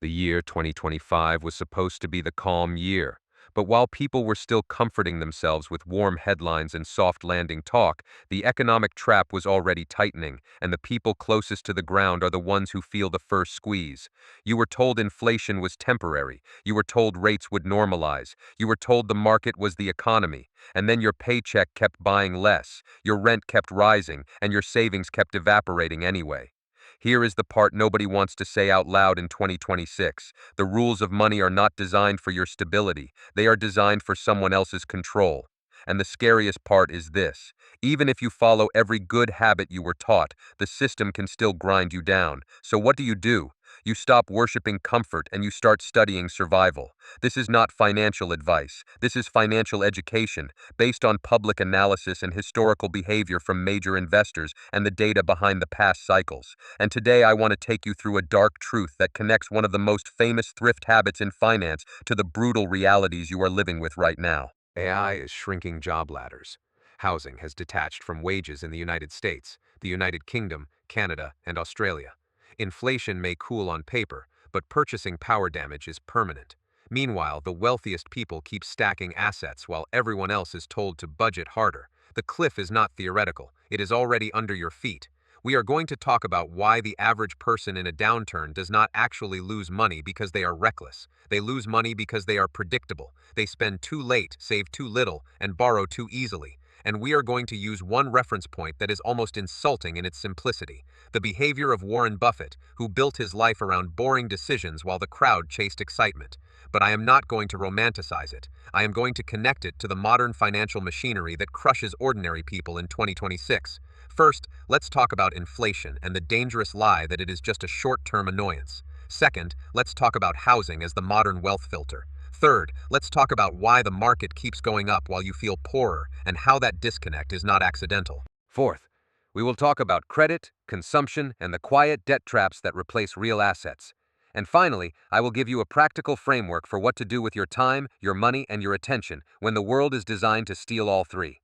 The year 2025 was supposed to be the calm year, but while people were still comforting themselves with warm headlines and soft landing talk, the economic trap was already tightening, and the people closest to the ground are the ones who feel the first squeeze. You were told inflation was temporary, you were told rates would normalize, you were told the market was the economy, and then your paycheck kept buying less, your rent kept rising, and your savings kept evaporating anyway. Here is the part nobody wants to say out loud in 2026. The rules of money are not designed for your stability, they are designed for someone else's control. And the scariest part is this: even if you follow every good habit you were taught, the system can still grind you down. So what do? You stop worshiping comfort and you start studying survival. This is not financial advice. This is financial education, based on public analysis and historical behavior from major investors and the data behind the past cycles. And today I want to take you through a dark truth that connects one of the most famous thrift habits in finance to the brutal realities you are living with right now. AI is shrinking job ladders. Housing has detached from wages in the United States, the United Kingdom, Canada, and Australia. Inflation may cool on paper, but purchasing power damage is permanent. Meanwhile, the wealthiest people keep stacking assets while everyone else is told to budget harder. The cliff is not theoretical, it is already under your feet. We are going to talk about why the average person in a downturn does not actually lose money because they are reckless. They lose money because they are predictable. They spend too late, save too little, and borrow too easily. And we are going to use one reference point that is almost insulting in its simplicity: the behavior of Warren Buffett, who built his life around boring decisions while the crowd chased excitement. But I am not going to romanticize it. I am going to connect it to the modern financial machinery that crushes ordinary people in 2026. First, let's talk about inflation and the dangerous lie that it is just a short-term annoyance. Second, let's talk about housing as the modern wealth filter. Third, let's talk about why the market keeps going up while you feel poorer and how that disconnect is not accidental. Fourth, we will talk about credit, consumption, and the quiet debt traps that replace real assets. And finally, I will give you a practical framework for what to do with your time, your money, and your attention when the world is designed to steal all three.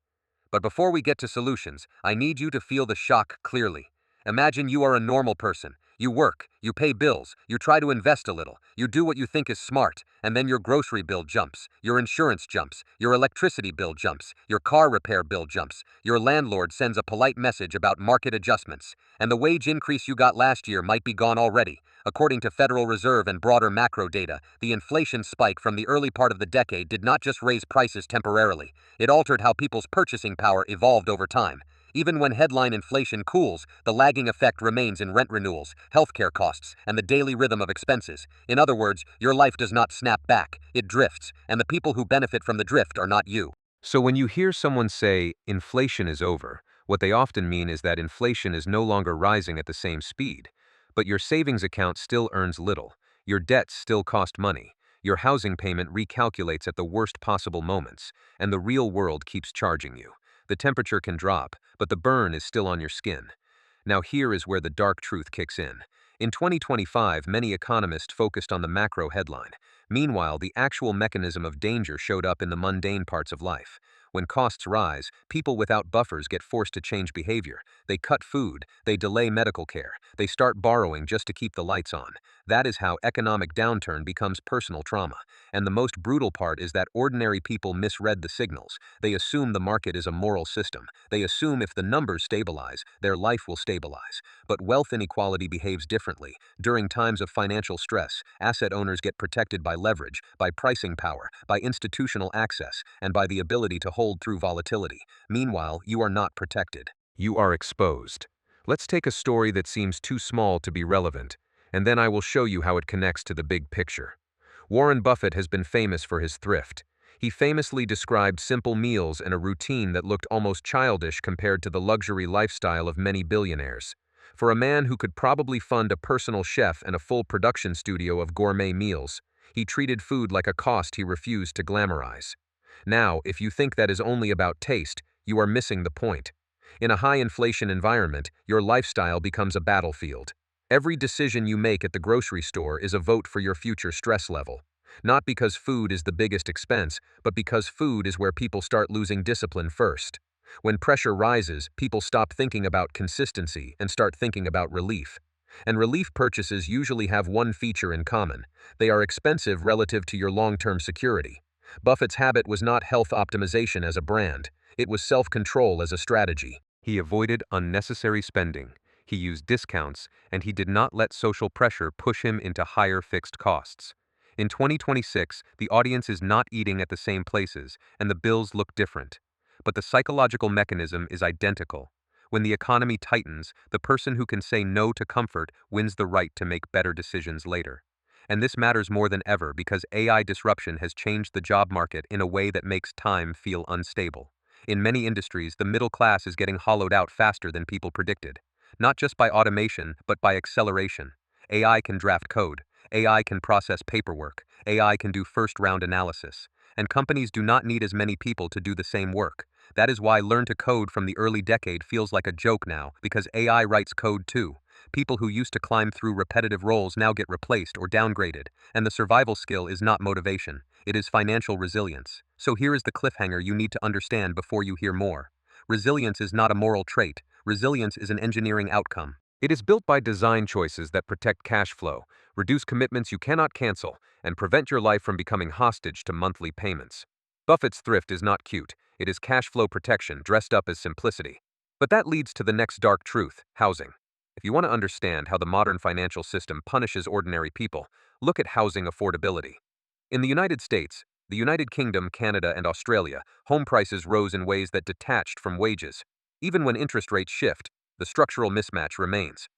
But before we get to solutions, I need you to feel the shock clearly. Imagine you are a normal person. You work, you pay bills, you try to invest a little, you do what you think is smart, and then your grocery bill jumps, your insurance jumps, your electricity bill jumps, your car repair bill jumps, your landlord sends a polite message about market adjustments, and the wage increase you got last year might be gone already. According to Federal Reserve and broader macro data, the inflation spike from the early part of the decade did not just raise prices temporarily, it altered how people's purchasing power evolved over time. Even when headline inflation cools, the lagging effect remains in rent renewals, healthcare costs, and the daily rhythm of expenses. In other words, your life does not snap back, it drifts, and the people who benefit from the drift are not you. So when you hear someone say, inflation is over, what they often mean is that inflation is no longer rising at the same speed. But your savings account still earns little, your debts still cost money, your housing payment recalculates at the worst possible moments, and the real world keeps charging you. The temperature can drop, but the burn is still on your skin. Now here is where the dark truth kicks in. In 2025, many economists focused on the macro headline. Meanwhile, the actual mechanism of danger showed up in the mundane parts of life. When costs rise, people without buffers get forced to change behavior. They cut food, they delay medical care, they start borrowing just to keep the lights on. That is how economic downturn becomes personal trauma. And the most brutal part is that ordinary people misread the signals. They assume the market is a moral system. They assume if the numbers stabilize, their life will stabilize. But wealth inequality behaves differently. During times of financial stress, asset owners get protected by leverage, by pricing power, by institutional access, and by the ability to hold through volatility. Meanwhile, you are not protected. You are exposed. Let's take a story that seems too small to be relevant, and then I will show you how it connects to the big picture. Warren Buffett has been famous for his thrift. He famously described simple meals and a routine that looked almost childish compared to the luxury lifestyle of many billionaires. For a man who could probably fund a personal chef and a full production studio of gourmet meals, he treated food like a cost he refused to glamorize. Now, if you think that is only about taste, you are missing the point. In a high-inflation environment, your lifestyle becomes a battlefield. Every decision you make at the grocery store is a vote for your future stress level. Not because food is the biggest expense, but because food is where people start losing discipline first. When pressure rises, people stop thinking about consistency and start thinking about relief. And relief purchases usually have one feature in common. They are expensive relative to your long-term security. Buffett's habit was not health optimization as a brand, it was self-control as a strategy. He avoided unnecessary spending, he used discounts, and he did not let social pressure push him into higher fixed costs. In 2026, the audience is not eating at the same places, and the bills look different. But the psychological mechanism is identical. When the economy tightens, the person who can say no to comfort wins the right to make better decisions later. And this matters more than ever because AI disruption has changed the job market in a way that makes time feel unstable. In many industries, the middle class is getting hollowed out faster than people predicted. Not just by automation, but by acceleration. AI can draft code, AI can process paperwork, AI can do first-round analysis. And companies do not need as many people to do the same work. That is why learn to code from the early decade feels like a joke now, because AI writes code too. People who used to climb through repetitive roles now get replaced or downgraded, and the survival skill is not motivation, it is financial resilience. So here is the cliffhanger you need to understand before you hear more. Resilience is not a moral trait, resilience is an engineering outcome. It is built by design choices that protect cash flow, reduce commitments you cannot cancel, and prevent your life from becoming hostage to monthly payments. Buffett's thrift is not cute, it is cash flow protection dressed up as simplicity. But that leads to the next dark truth, housing. If you want to understand how the modern financial system punishes ordinary people, look at housing affordability. In the United States, the United Kingdom, Canada, and Australia, home prices rose in ways that detached from wages. Even when interest rates shift, the structural mismatch remains.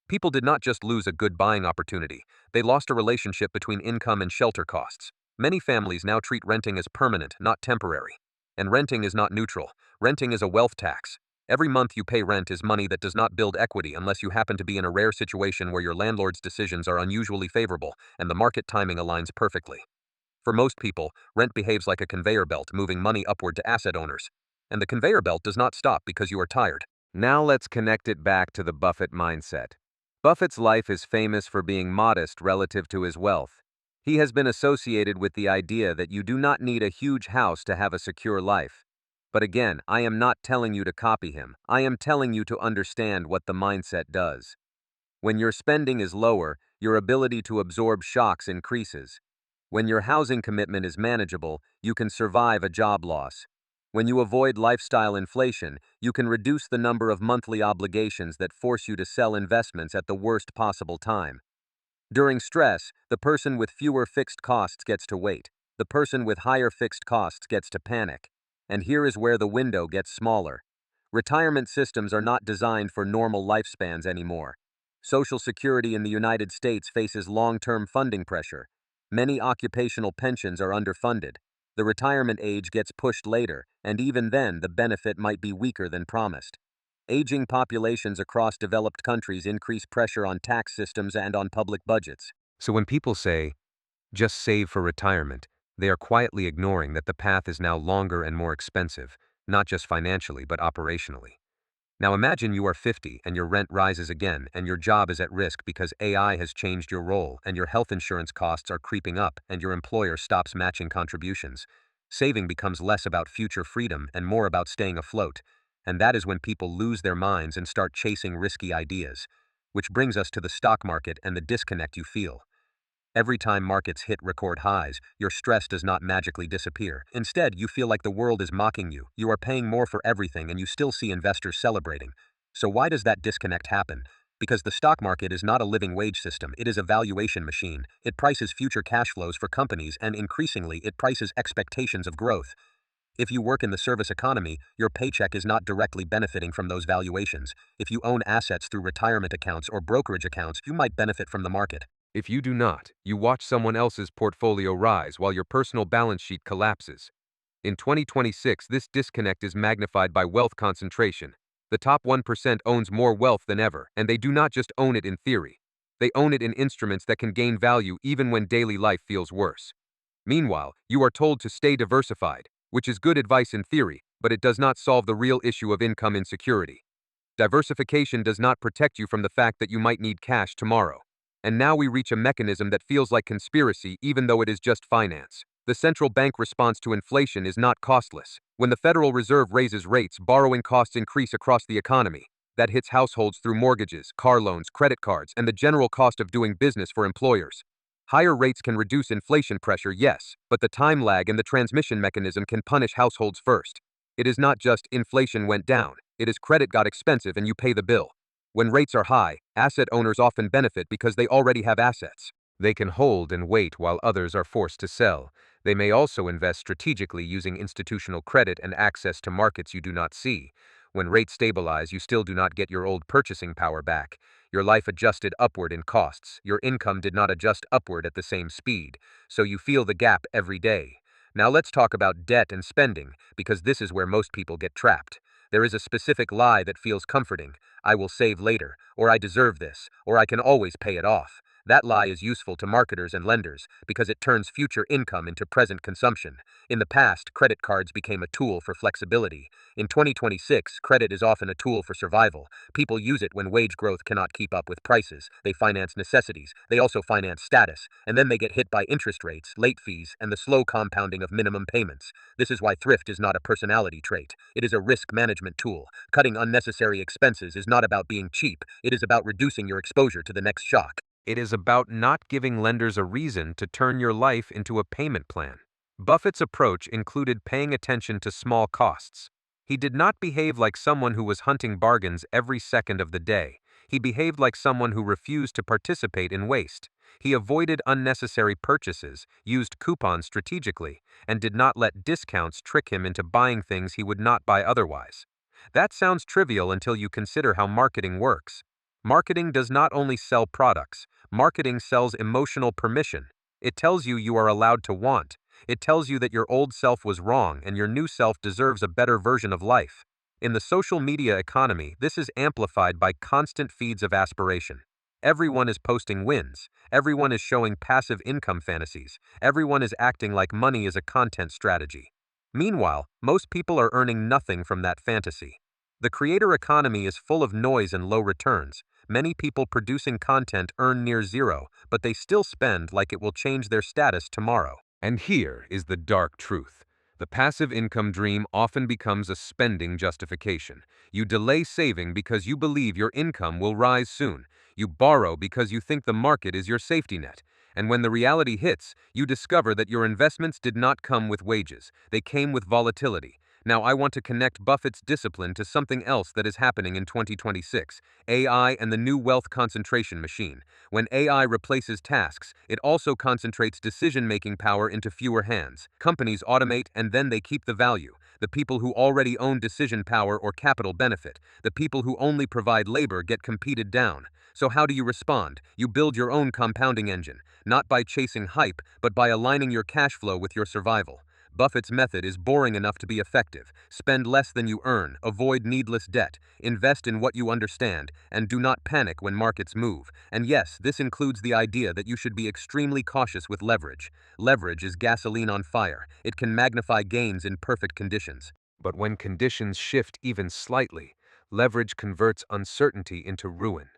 People did not just lose a good buying opportunity, they lost a relationship between income and shelter costs. Many families now treat renting as permanent, not temporary. And renting is not neutral, renting is a wealth tax. Every month you pay rent is money that does not build equity unless you happen to be in a rare situation where your landlord's decisions are unusually favorable and the market timing aligns perfectly. For most people, rent behaves like a conveyor belt moving money upward to asset owners. And the conveyor belt does not stop because you are tired. Now let's connect it back to the Buffett mindset. Buffett's life is famous for being modest relative to his wealth. He has been associated with the idea that you do not need a huge house to have a secure life. But again, I am not telling you to copy him. I am telling you to understand what the mindset does. When your spending is lower, your ability to absorb shocks increases. When your housing commitment is manageable, you can survive a job loss. When you avoid lifestyle inflation, you can reduce the number of monthly obligations that force you to sell investments at the worst possible time. During stress, the person with fewer fixed costs gets to wait. The person with higher fixed costs gets to panic. And here is where the window gets smaller. Retirement systems are not designed for normal lifespans anymore. Social Security in the United States faces long-term funding pressure. Many occupational pensions are underfunded. The retirement age gets pushed later, and even then the benefit might be weaker than promised. Aging populations across developed countries increase pressure on tax systems and on public budgets. So when people say, just save for retirement, they are quietly ignoring that the path is now longer and more expensive, not just financially but operationally. Now imagine you are 50 and your rent rises again and your job is at risk because AI has changed your role and your health insurance costs are creeping up and your employer stops matching contributions. Saving becomes less about future freedom and more about staying afloat. And that is when people lose their minds and start chasing risky ideas. Which brings us to the stock market and the disconnect you feel. Every time markets hit record highs, your stress does not magically disappear. Instead, you feel like the world is mocking you. You are paying more for everything and you still see investors celebrating. So why does that disconnect happen? Because the stock market is not a living wage system, it is a valuation machine. It prices future cash flows for companies and increasingly it prices expectations of growth. If you work in the service economy, your paycheck is not directly benefiting from those valuations. If you own assets through retirement accounts or brokerage accounts, you might benefit from the market. If you do not, you watch someone else's portfolio rise while your personal balance sheet collapses. In 2026, this disconnect is magnified by wealth concentration. The top 1% owns more wealth than ever, and they do not just own it in theory. They own it in instruments that can gain value even when daily life feels worse. Meanwhile, you are told to stay diversified, which is good advice in theory, but it does not solve the real issue of income insecurity. Diversification does not protect you from the fact that you might need cash tomorrow. And now we reach a mechanism that feels like conspiracy even though it is just finance. The central bank response to inflation is not costless. When the Federal Reserve raises rates, borrowing costs increase across the economy. That hits households through mortgages, car loans, credit cards, and the general cost of doing business for employers. Higher rates can reduce inflation pressure, yes, but the time lag in the transmission mechanism can punish households first. It is not just inflation went down, it is credit got expensive and you pay the bill. When rates are high, asset owners often benefit because they already have assets. They can hold and wait while others are forced to sell. They may also invest strategically using institutional credit and access to markets you do not see. When rates stabilize, you still do not get your old purchasing power back. Your life adjusted upward in costs. Your income did not adjust upward at the same speed, so you feel the gap every day. Now let's talk about debt and spending, because this is where most people get trapped. There is a specific lie that feels comforting. I will save later, or I deserve this, or I can always pay it off. That lie is useful to marketers and lenders because it turns future income into present consumption. In the past, credit cards became a tool for flexibility. In 2026, credit is often a tool for survival. People use it when wage growth cannot keep up with prices. They finance necessities. They also finance status. And then they get hit by interest rates, late fees, and the slow compounding of minimum payments. This is why thrift is not a personality trait. It is a risk management tool. Cutting unnecessary expenses is not about being cheap. It is about reducing your exposure to the next shock. It is about not giving lenders a reason to turn your life into a payment plan. Buffett's approach included paying attention to small costs. He did not behave like someone who was hunting bargains every second of the day. He behaved like someone who refused to participate in waste. He avoided unnecessary purchases, used coupons strategically, and did not let discounts trick him into buying things he would not buy otherwise. That sounds trivial until you consider how marketing works. Marketing does not only sell products, marketing sells emotional permission. It tells you you are allowed to want. It tells you that your old self was wrong and your new self deserves a better version of life. In the social media economy, this is amplified by constant feeds of aspiration. Everyone is posting wins. Everyone is showing passive income fantasies. Everyone is acting like money is a content strategy. Meanwhile, most people are earning nothing from that fantasy. The creator economy is full of noise and low returns. Many people producing content earn near zero, but they still spend like it will change their status tomorrow. And here is the dark truth. The passive income dream often becomes a spending justification. You delay saving because you believe your income will rise soon. You borrow because you think the market is your safety net. And when the reality hits, you discover that your investments did not come with wages. They came with volatility. Now I want to connect Buffett's discipline to something else that is happening in 2026, AI and the new wealth concentration machine. When AI replaces tasks, it also concentrates decision-making power into fewer hands. Companies automate and then they keep the value. The people who already own decision power or capital benefit. The people who only provide labor get competed down. So how do you respond? You build your own compounding engine, not by chasing hype, but by aligning your cash flow with your survival. Buffett's method is boring enough to be effective. Spend less than you earn, avoid needless debt, invest in what you understand, and do not panic when markets move. And yes, this includes the idea that you should be extremely cautious with leverage. Leverage is gasoline on fire. It can magnify gains in perfect conditions. But when conditions shift even slightly, leverage converts uncertainty into ruin.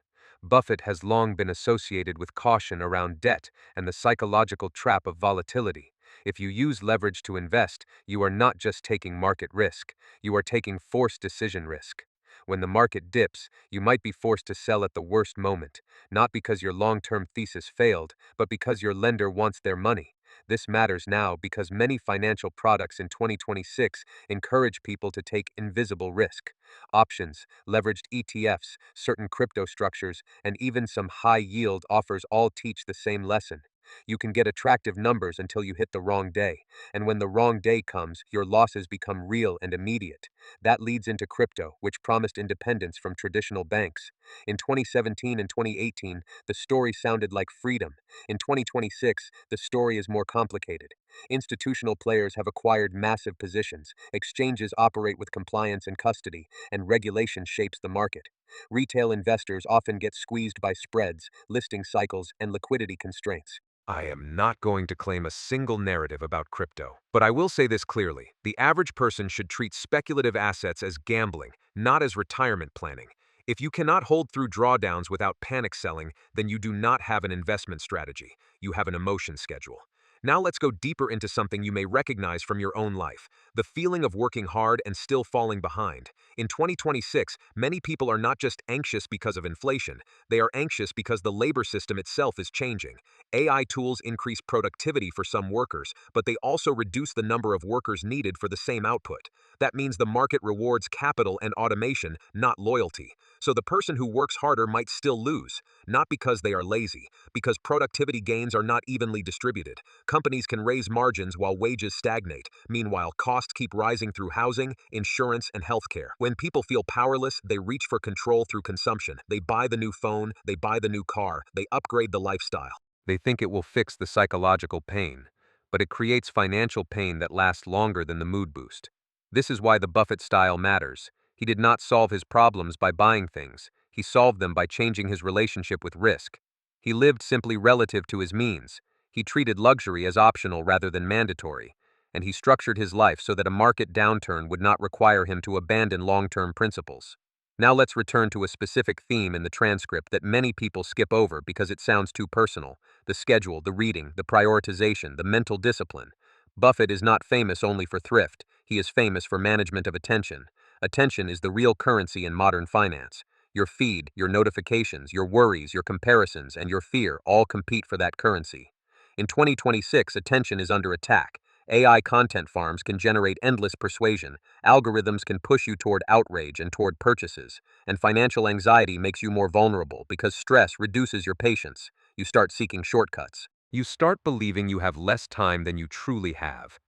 Buffett has long been associated with caution around debt and the psychological trap of volatility. If you use leverage to invest, you are not just taking market risk, you are taking forced decision risk. When the market dips, you might be forced to sell at the worst moment, not because your long-term thesis failed, but because your lender wants their money. This matters now because many financial products in 2026 encourage people to take invisible risk. Options, leveraged ETFs, certain crypto structures, and even some high-yield offers all teach the same lesson. You can get attractive numbers until you hit the wrong day, and when the wrong day comes, your losses become real and immediate. That leads into crypto, which promised independence from traditional banks. In 2017 and 2018, the story sounded like freedom. In 2026, the story is more complicated. Institutional players have acquired massive positions, exchanges operate with compliance and custody, and regulation shapes the market. Retail investors often get squeezed by spreads, listing cycles, and liquidity constraints. I am not going to claim a single narrative about crypto, but I will say this clearly. The average person should treat speculative assets as gambling, not as retirement planning. If you cannot hold through drawdowns without panic selling, then you do not have an investment strategy. You have an emotion schedule. Now let's go deeper into something you may recognize from your own life: the feeling of working hard and still falling behind. In 2026, many people are not just anxious because of inflation, they are anxious because the labor system itself is changing. AI tools increase productivity for some workers, but they also reduce the number of workers needed for the same output. That means the market rewards capital and automation, not loyalty. So the person who works harder might still lose, not because they are lazy, because productivity gains are not evenly distributed. Companies can raise margins while wages stagnate. Meanwhile, costs keep rising through housing, insurance, and healthcare. When people feel powerless, they reach for control through consumption. They buy the new phone, they buy the new car, they upgrade the lifestyle. They think it will fix the psychological pain, but it creates financial pain that lasts longer than the mood boost. This is why the Buffett style matters. He did not solve his problems by buying things. He solved them by changing his relationship with risk. He lived simply relative to his means. He treated luxury as optional rather than mandatory, and he structured his life so that a market downturn would not require him to abandon long-term principles. Now let's return to a specific theme in the transcript that many people skip over because it sounds too personal: the schedule, the reading, the prioritization, the mental discipline. Buffett is not famous only for thrift, he is famous for management of attention. Attention is the real currency in modern finance. Your feed, your notifications, your worries, your comparisons, and your fear all compete for that currency. In 2026, attention is under attack. AI content farms can generate endless persuasion, algorithms can push you toward outrage and toward purchases, and financial anxiety makes you more vulnerable because stress reduces your patience. You start seeking shortcuts. You start believing you have less time than you truly have.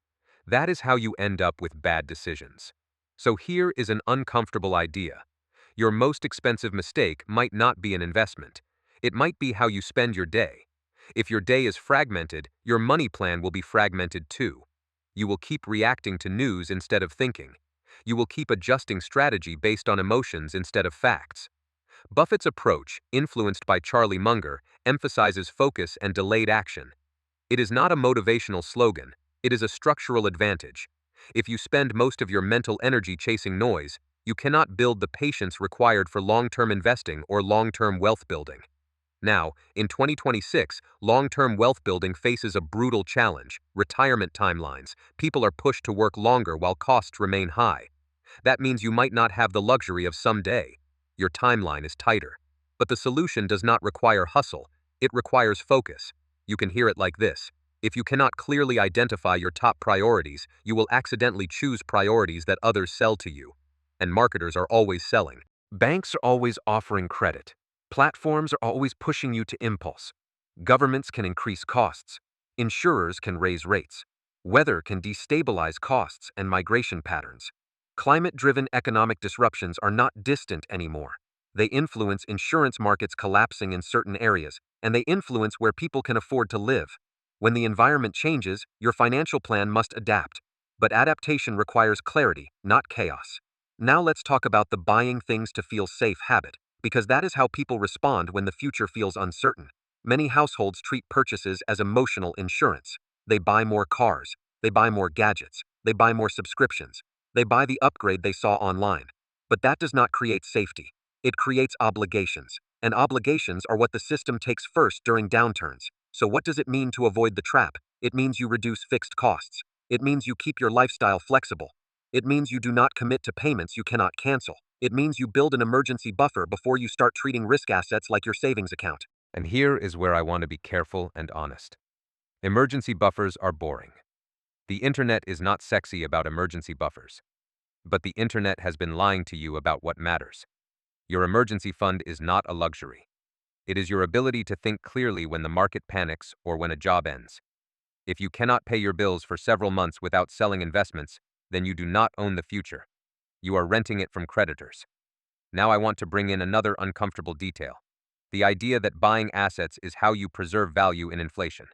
That is how you end up with bad decisions. So here is an uncomfortable idea. Your most expensive mistake might not be an investment. It might be how you spend your day. If your day is fragmented, your money plan will be fragmented too. You will keep reacting to news instead of thinking. You will keep adjusting strategy based on emotions instead of facts. Buffett's approach, influenced by Charlie Munger, emphasizes focus and delayed action. It is not a motivational slogan, it is a structural advantage. If you spend most of your mental energy chasing noise, you cannot build the patience required for long-term investing or long-term wealth building. Now, in 2026, long-term wealth building faces a brutal challenge: retirement timelines. People are pushed to work longer while costs remain high. That means you might not have the luxury of someday. Your timeline is tighter. But the solution does not require hustle, it requires focus. You can hear it like this: if you cannot clearly identify your top priorities, you will accidentally choose priorities that others sell to you. And marketers are always selling. Banks are always offering credit. Platforms are always pushing you to impulse. Governments can increase costs. Insurers can raise rates. Weather can destabilize costs and migration patterns. Climate-driven economic disruptions are not distant anymore. They influence insurance markets collapsing in certain areas, and they influence where people can afford to live. When the environment changes, your financial plan must adapt. But adaptation requires clarity, not chaos. Now let's talk about the buying things to feel safe habit, because that is how people respond when the future feels uncertain. Many households treat purchases as emotional insurance. They buy more cars, they buy more gadgets, they buy more subscriptions, they buy the upgrade they saw online. But that does not create safety. It creates obligations, and obligations are what the system takes first during downturns. So what does it mean to avoid the trap? It means you reduce fixed costs. It means you keep your lifestyle flexible. It means you do not commit to payments you cannot cancel. It means you build an emergency buffer before you start treating risk assets like your savings account. And here is where I want to be careful and honest. Emergency buffers are boring. The internet is not sexy about emergency buffers. But the internet has been lying to you about what matters. Your emergency fund is not a luxury. It is your ability to think clearly when the market panics or when a job ends. If you cannot pay your bills for several months without selling investments, then you do not own the future. You are renting it from creditors. Now I want to bring in another uncomfortable detail: the idea that buying assets is how you preserve value in inflation.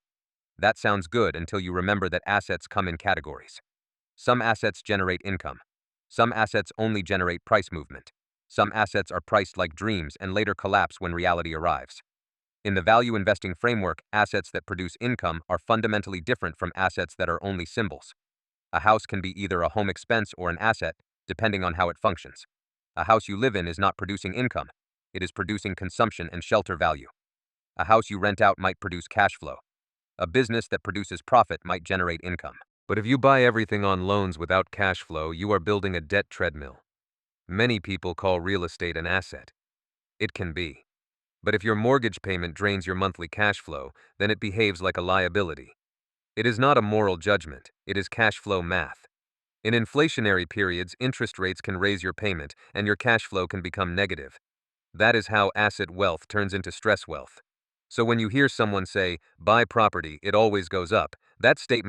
That sounds good until you remember that assets come in categories. Some assets generate income. Some assets only generate price movement. Some assets are priced like dreams and later collapse when reality arrives. In the value investing framework, assets that produce income are fundamentally different from assets that are only symbols. A house can be either a home expense or an asset, depending on how it functions. A house you live in is not producing income. It is producing consumption and shelter value. A house you rent out might produce cash flow. A business that produces profit might generate income. But if you buy everything on loans without cash flow, you are building a debt treadmill. Many people call real estate an asset. It can be. But if your mortgage payment drains your monthly cash flow, then it behaves like a liability. It is not a moral judgment, it is cash flow math. In inflationary periods, interest rates can raise your payment, and your cash flow can become negative. That is how asset wealth turns into stress wealth. So when you hear someone say, buy property, it always goes up, that statement